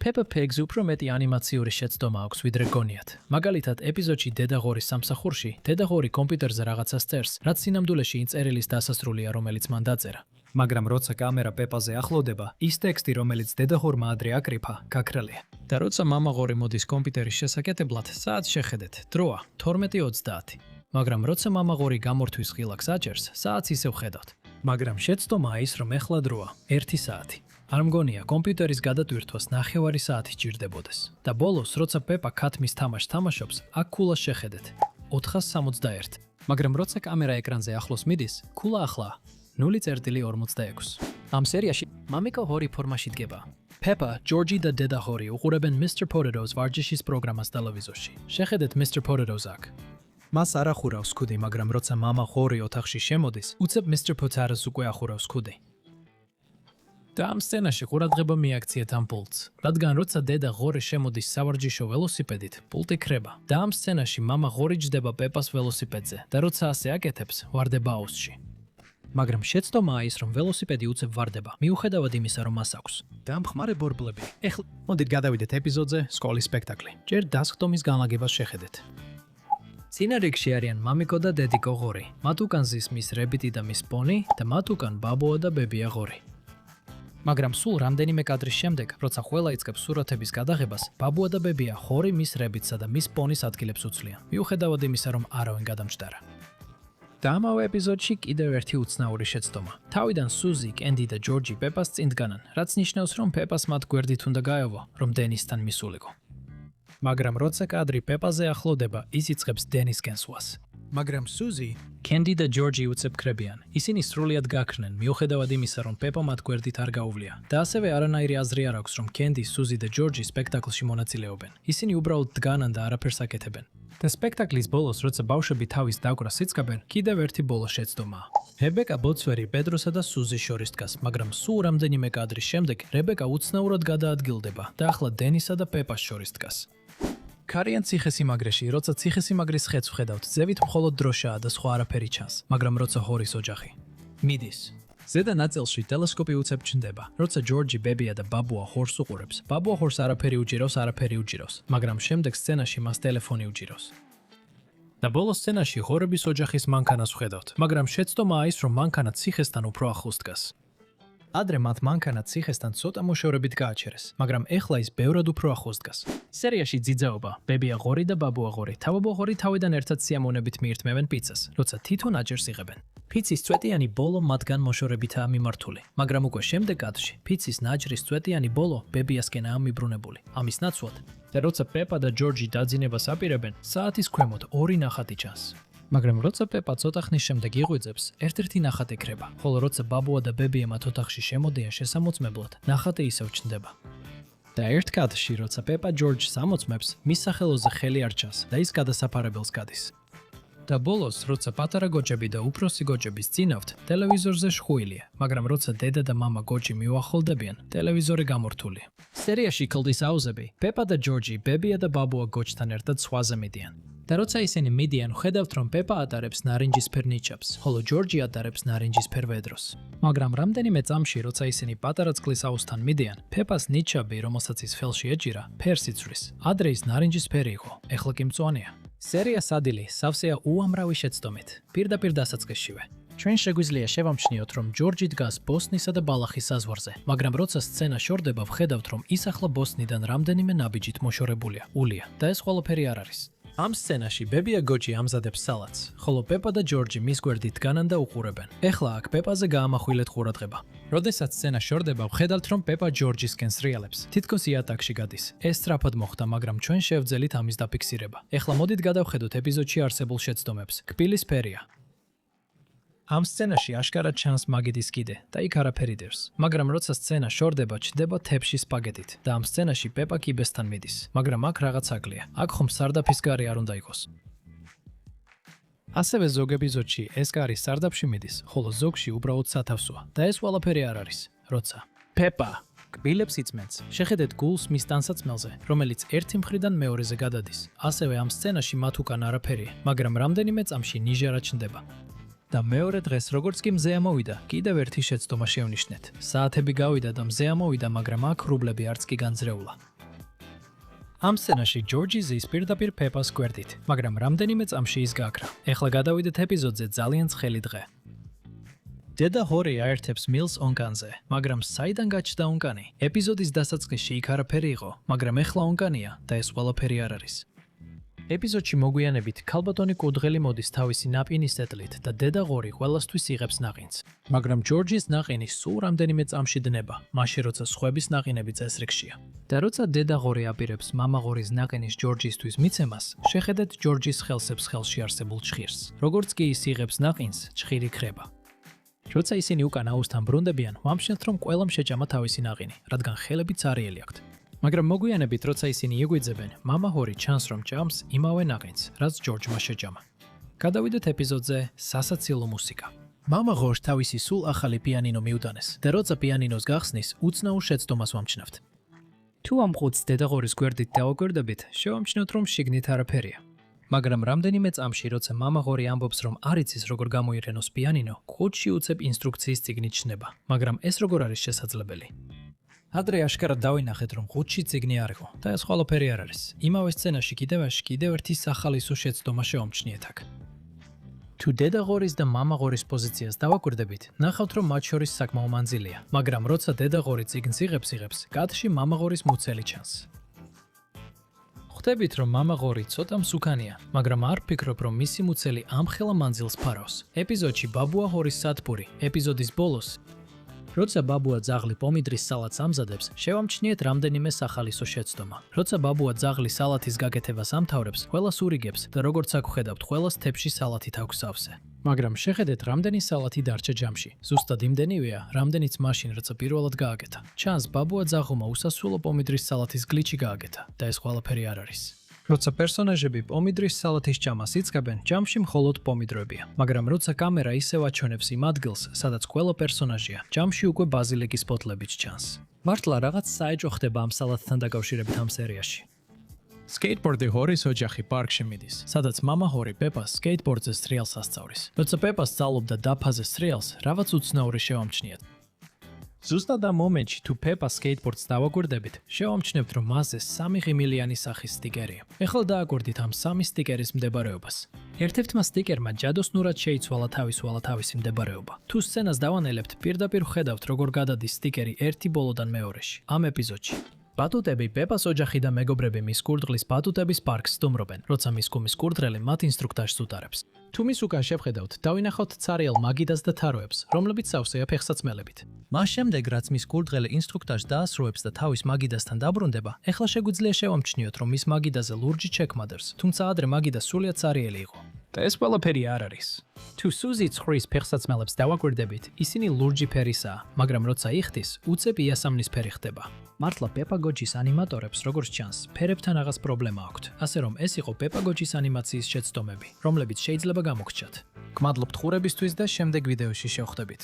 Peppa Pig-ს უფრო მეტი ანიმაციური შეცდომა აქვს ვიდრე გონიათ. მაგალითად, ეპიზოდში დედა ღორის სამსახურში, დედა ღორი კომპიუტერზე რაღაცას წერს, რაც სინამდვილეში იმ წერილის დასასრულია, რომელიც მან დაწერა. მაგრამ როცა კამერა პეპაზე ახლოვდება, ის ტექსტი, რომელიც დედა ღორმა ადრე აკრიფა, გაქრალია. და როცა მამა ღორი მოდის კომპიუტერის შესაკეთებლად, საათს შეხედეთ, დროა 12:30. მაგრამ როცა მამა ღორი გამორთვის ღილაკს აჭერს, საათს ისევ ხედავთ. მაგრამ შეცდომაა ის, რომ ეხლა დროა 1 საათი. არ მგონია კომპიუტერის გადატვირთვას 9 საათი ჭირდებოდეს. და ბოლოს, როცა პეპა ქათმის თამაშს თამაშობს, აქ ქულას შეხედეთ 461. მაგრამ როცა კამერა ეკრანზე ახლოს მიდის, ქულა ახლაა 0.46. ამ სერიაში მამიკა ღორი ფორმაში დგება. Peppa, Georgie და დედა ღორი უყურებენ Mr. Potato-ს ვარჯიშის პროგრამას ტელევიზორში. შეხედეთ Mr. Potato-ს აქ. მას არ ახურავს ქუდი, მაგრამ როცა მამა ღორი ოთახში შემოდის, უცებ Mr. Potato-ს უკვე ახურავს ქუდი. და ამ სცენაში ყურადღება მიაქციეთ ამ პულტს, რადგან როცა დედა ღორი შემოდის სავარჯიშო ველოსიპედით, პულტი ქრება. და ამ სცენაში მამა ღორი ჯდება პეპას ველოსიპედზე და როცა ასე აკეთებს, ვარდება აუზში. მაგრამ შეცდომაა ის, რომ ველოსიპედი უცებ ვარდება, მიუხედავად იმისა, რომ მას აქვს. დამხმარე ბორბლები. ეხლა მოდით გადავიდეთ ეპიზოდზე სკოლის სპექტაკლი. ჯერ დასხდომის განლაგებას შეხედეთ. წინა რიგში არიან მამიკო და დედიკო ღორი. მათ უკან ზის მის რებიტი და მის პონი და მათ უკან ბაბოა და ბებია ღორი. მაგრამ სულ რამდენიმე კადრის შემდეგ, როცა ყველა იწყებს სურათების გადაღებას, ბაბუა და ბებია ღორი მის რებიტსა და მის პონის ადგილებს უცლიან, მიუხედავად იმისა, რომ არავინ გადამჯდარა. და ამავე ეპიზოდში კიდევ ერთი უცნაური შეცდომა. თავიდან სუზი, კენდი და ჯორჯი პეპას წინ დგანან, რაც ნიშნავს, რომ პეპას მათ გვერდით უნდა გაევა, რომ დენისთან მისულიყო. მაგრამ როცა კადრი პეპაზე ახლოვდება, ის იწყებს დენისკენ სვას. მაგრამ სუზი, კენდი და ჯორჯი უცებ ქრებიან. ისინი სრულიად გაქრნენ, მიუხედავად იმისა, რომ პეპა მათ გვერდით არ გაუვლია. და ასევე არანაირი აზრი არ აქვს, რომ კენდი, სუზი და ჯორჯი სპექტაკლში მონაწილეობენ. ისინი უბრალოდ დგანან და არაფერს აკეთებენ. და სპექტაკლის ბოლოს, როცა ბავშვები თავის დაკვრას იწყებენ, კიდევ ერთი ბოლო შეცდომაა. რებეკა ბოცვერი პედროსა და სუზის შორის დგას, მაგრამ სულ რამდენიმე კადრის შემდეგ რებეკა უცნაურად გადაადგილდება და ახლა დენისა და პეპას შორის დგას. ქარიან ციხესიმაგრეში, როცა ციხესიმაგრის ხეთს ვხედავთ, ზევით მხოლოდ დროშაა და სხვა არაფერი ჩანს, მაგრამ როცა ღორის ოჯახი მიდის. ზედა ნაწილში ტელესკოპი უცებ ჩნდება. როცა ჯორჯი, ბებია და ბაბუა ღორს უყურებს, ბაბუა ღორს არაფერი უჭირავს, მაგრამ შემდეგ სცენაში მას ტელეფონი უჭირავს. და ბოლოს სცენაში ღორების ოჯახის მანქანას ვხედავთ, მაგრამ შეცდომაა ის, რომ მანქანა ციხესთან უფრო ახლოს დგას. ადრე მათ მანქანა ციხესთან ცოტა მოშორებით გააჩერეს, მაგრამ ეხლა ის ბევრად უფრო ახლოს დგას. სერიაში ძიძაობა, ბებია ღორი და ბაბუა ღორი, თავობა ღორი თავიდან ერთად სიამოვნებით მიირთმევენ პიცას, როცა თითონ აჯერს იღებენ. პიცის წვეტიანი ბოლო მათგან მოშორებითაა მიმართული, მაგრამ უკვე შემდეგ კადრში პიცის ნაჯრის წვეტიანი ბოლო ბებიასკენაა მიბრუნებული. ამის ნაცვლად, და როცა პეპა და ჯორჯი დაძინებას აპირებენ, საათის ქვემოთ 2 ნახატი ჩანს. მაგრამ როცა პეპა ცოტა ხნის შემდეგ იღვიძებს, ერთ-ერთი ნახატი ქრება, ხოლო როცა ბაბუა და ბებია მათ ოთახში შემოდიან შესამოწმებლად, ნახატი ისევ ჩნდება. და ერთ კადრში, როცა პეპა ჯორჯს ამოწმებს, მის სახელოზე ხელი არ ჩანს და ის გადასაფარებელს გადის. და ბოლოს, როცა პატარა გოჯები და უფროსი გოჯების წინავთ, ტელევიზორზე შხუილია, მაგრამ როცა დედა და მამა გოჯი მიუახლოვდებიან, ტელევიზორი გამორთულია. სერიაში კლდის აუზები, პეპა და ჯორჯი, ბებია და ბაბუა გოჯთან ერთად სხვაზე მიდიან. და როცა ისინი მიდიან, ხედავთ, რომ პეპა ატარებს ნარინჯისფერ ნიჩაბს, ხოლო ჯორჯი ატარებს ნარინჯისფერ ვედროს. მაგრამ რამდენიმე წამში, როცა ისინი პატარა წყლის აუზთან მიდიან, პეპას ნიჩაბი, რომელსაც ის ხელში ეჭირა, ფერს იცვლის. ადრე ის ნარინჯისფერი იყო, ეხლა კი მწვანეა. სერია სადილი სავსეა უამრავი შეცდომით, პირდაპირ დასაწყისშივე. ჩვენ შეგვიძლია შევამჩნიოთ, რომ ჯორჯი დგას ბოსნისა და ბალახის საზღვარზე, მაგრამ როცა სცენა შორდება, ვხედავთ, რომ ის ახლა ბოსნიდან რამდენიმე ნაბიჯით მოშორებულია, ულია, და ეს ყველაფერი არ არის. ამ სცენაში ბებია გოჯი ამზადებს სალატს, ხოლო პეპა და ჯორჯი მის გვერდით დგანან და უყურებენ. ეხლა აქ პეპაზე გაამახვილეთ ყურადღება. როდესაც სცენა შორდება, ვხედავთ, რომ პეპა ჯორჯისკენ სრიალებს. თითქოს იატაკში გადის. ეს სწრაფად მოხდა, მაგრამ ჩვენ შევძელით ამის დაფიქსირება. ეხლა მოდით გადავხედოთ ეპიზოდში არსებულ შეცდომებს. კბილის ფერია. ამ სცენაში აშკარად ჩანს მაგიდის კიდე და იქ არაფერი დევს. მაგრამ როცა სცენა შორდება, ჩნდება თეფში სპაგეტით და ამ სცენაში პეპა კიბესთან მიდის. მაგრამ აქ რაღაც აკლია. აქ ხომ სარდაფის გარი არ უნდა იყოს. ასევე ზოგ ეპიზოდში ეს გარი სარდაფში მიდის, ხოლო ზოგში უბრალოდ სათავსოა და ეს ყველაფერი არ არის. როცა პეპა კბილებს იწმენს, შეხედეთ გულს მის ტანსაცმელზე, რომელიც ერთი მხრიდან მეორეზე გადადის. ასევე ამ სცენაში მათ უკან არაფერია, მაგრამ რამდენიმე წამში ნიჟარა ჩნდება. და მეორე დღეს, როგორც კი მზე ამოვიდა, კიდევ ერთი შეცდომა შევნიშნეთ. საათები გავიდა და მზე ამოვიდა, მაგრამ აქ რუბლები არც კი განძრეულა. ამ სცენაში ჯორჯი ზის პირდაპირ პეპას გვერდით, მაგრამ რამდენიმე წამში ის გააქრა. ეხლა გადავიდეთ ეპიზოდზე ძალიან ცხელი დღე. დედა ჰორი აერთებს მილს ონკანზე, მაგრამ საიდან გაჩნდა ონკანი? ეპიზოდის დასაწყისში იქ არაფერი იყო, მაგრამ ეხლა ონკანია და ეს ყველაფერი არ არის. ეპიზოდში მოგვიანებით ქალბატონი კუდღელი მოდის თავისი ნაყინის ეტლით და დედა ღორი ყველასთვის იღებს ნაყინს. მაგრამ ჯორჯის ნაყინი სულ რამდენიმე წამში დნება, მაშინ როცა სხვების ნაყინები წესრიგშია. და როცა დედა ღორი აპირებს მამა ღორის ნაყინის ჯორჯისთვის მიცემას, შეხედეთ ჯორჯის ხელსებს ხელში არსებულ ჭხირს. როგორც კი ის იღებს ნაყინს, ჭხირი ქრება. როცა ისინი უკან აუზთან ბრუნდებიან, ვამჩნევთ რომ ყველამ შეჭამა თავისი ნაყინი, რადგან ხელები цаრიელი აქვთ. მაგრამ მოგვიანებით, როცა ისინი იგვიძებენ, მამა ჰორი ჩანს რომ ჭამს იმავე ნაყინს, რაც ჯორჯმა შეჭამა. გადავიდეთ ეპიზოდზე სასაცილო მუსიკა. მამა ღორს თავისი სულ ახალი პიანინო მიუტანეს და როცა პიანინოს გახსნის, უცნაურ შეცდომას ვამჩნევთ. თუ ამ ხუთს დედა ღორის გვერდით დავაკვირდებით, შევამჩნევთ რომ შიგნით არაფერია. მაგრამ რამდენიმე წამში, როცა მამა ღორი ამბობს რომ არ იცის როგორ გამოიყენოს პიანინო, ხუთში უცებ ინსტრუქციის წიგნით ჩნდება, მაგრამ ეს როგორ არის შესაძლებელი? ადრე აშკარად დავინახეთ რომ ხუთში წიგნი არ იყო და ეს ყველაფერი არ არის. იმავე სცენაში კიდევ ერთი სახალისო შეცდომა შევამჩნიეთ აქ. თუ დედა ღორის და მამა ღორის პოზიციას დავაკვირდებით, ნახავთ რომ მათ შორის საკმაო მანძილია, მაგრამ როცა დედა ღორი წიგნს იღებს, კადრში მამა ღორის მუცელი ჩანს. ხვდებით რომ მამა ღორი ცოტა მსუქანია, მაგრამ არ ფიქრობ რომ მისი მუცელი ამხელა მანძილს ფარავს. ეპიზოდში ბაბუა ღორის სათბური, ეპიზოდის ბოლოს როცა ბაბუა ძაღლი პომიდრის სალატს ამზადებს, შევამჩნიეთ რამდენიმე სახალისო შეცდომა. როცა ბაბუა ძაღლი სალათის გაკეთებას ამთავრებს, ყველას ურიგებს და როგორც აქ ვხედავთ, ყველას თებში სალათით აქვს სავსე. მაგრამ შეხედეთ რამდენი სალათი დარჩა ჯამში. ზუსტად იმდენივეა, რამდენიც მაშინ, როცა პირველად გააკეთა. ჩანს ბაბუა ძაღლმა უსასრულო პომიდრის სალათის გლიჩი გააკეთა და ეს ყველაფერი არ არის. როცა პერსონაჟები პომიდრის სალათის ჭამას იწყებენ, ჯამში მხოლოდ პომიდრებია, მაგრამ როცა კამერა ისევ აჩვენებს იმ ადგილს, სადაც ყველა პერსონაჟია, ჯამში უკვე ბაზილიკის პოტლებიც ჩანს. მართლა რაღაც საეჭვო ხდება ამ სალათთან დაკავშირებით ამ სერიაში. სკეიტბორდი ჰორის ოჯახი პარკში მიდის, სადაც მამა ჰორი პეპას სკეიტბორდზე სტრიალს ასწავლის. როცა პეპა სწავლობდა დაფაზე სტრიალს, რაღაც უცნაური შევამჩნიეთ. ზუსტად ამ მომენტში თუ პეპა სკეიტბორდს დავაკვირდებით, შევამჩნევთ რომ მასზე 3 ღიმილიანი სახის სტიკერია. ეხლა დააკვირდით ამ 3 სტიკერის მდებარეობას. ერთ-ერთმა სტიკერმა ჯადოსნურად შეიცვალა თავისი მდებარეობა. თუ სცენას დავანელებთ, პირდაპირ ვხედავთ როგორ გადადის სტიკერი ერთი ბოლოდან მეორეში. ამ ეპიზოდში ბატუტები პეპას ოჯახი და მეგობრები მის კურდღლის ბატუტების პარკს სტუმრობენ, როცა მის კუმის კურდღელი მათ ინსტრუქტაჟს უტარებს. თუ მის უკან შევხედავთ, დავინახავთ цаრიელ მაგიდას და თაროებს, რომლებიც სავსეა ფეხსაცმელებით. მას შემდეგ, რაც მის კურდღელი ინსტრუქტაჟს დაასრულებს და თავის მაგიდასთან დაბრუნდება, ეხლა შეგვიძლია შევამჩნიოთ, რომ მის მაგიდაზე ლურჯი ჩეკმადერს, თუმცა ადრე მაგიდა სრულიად цаრიელი იყო. და ეს ყველაფერი არ არის. თუ სუზი ცხრის ფეხსაცმელებს დავაკვირდებით, ისინი ლურჯი ფერისაა, მაგრამ როცა იხდის, უცებ იასამნისფერი ხდება. მართლა პეპა გოჯის ანიმატორებს, როგორც ჩანს, ფერებთან რაღაც პრობლემა აქვთ, ასე რომ ეს იყო პეპა გოჯის ანიმაციის შეცდომები, რომლებიც შეიძლება გამოგრჩათ. გმადლობთ ყურებისთვის და შემდეგ ვიდეოში შევხვდებით.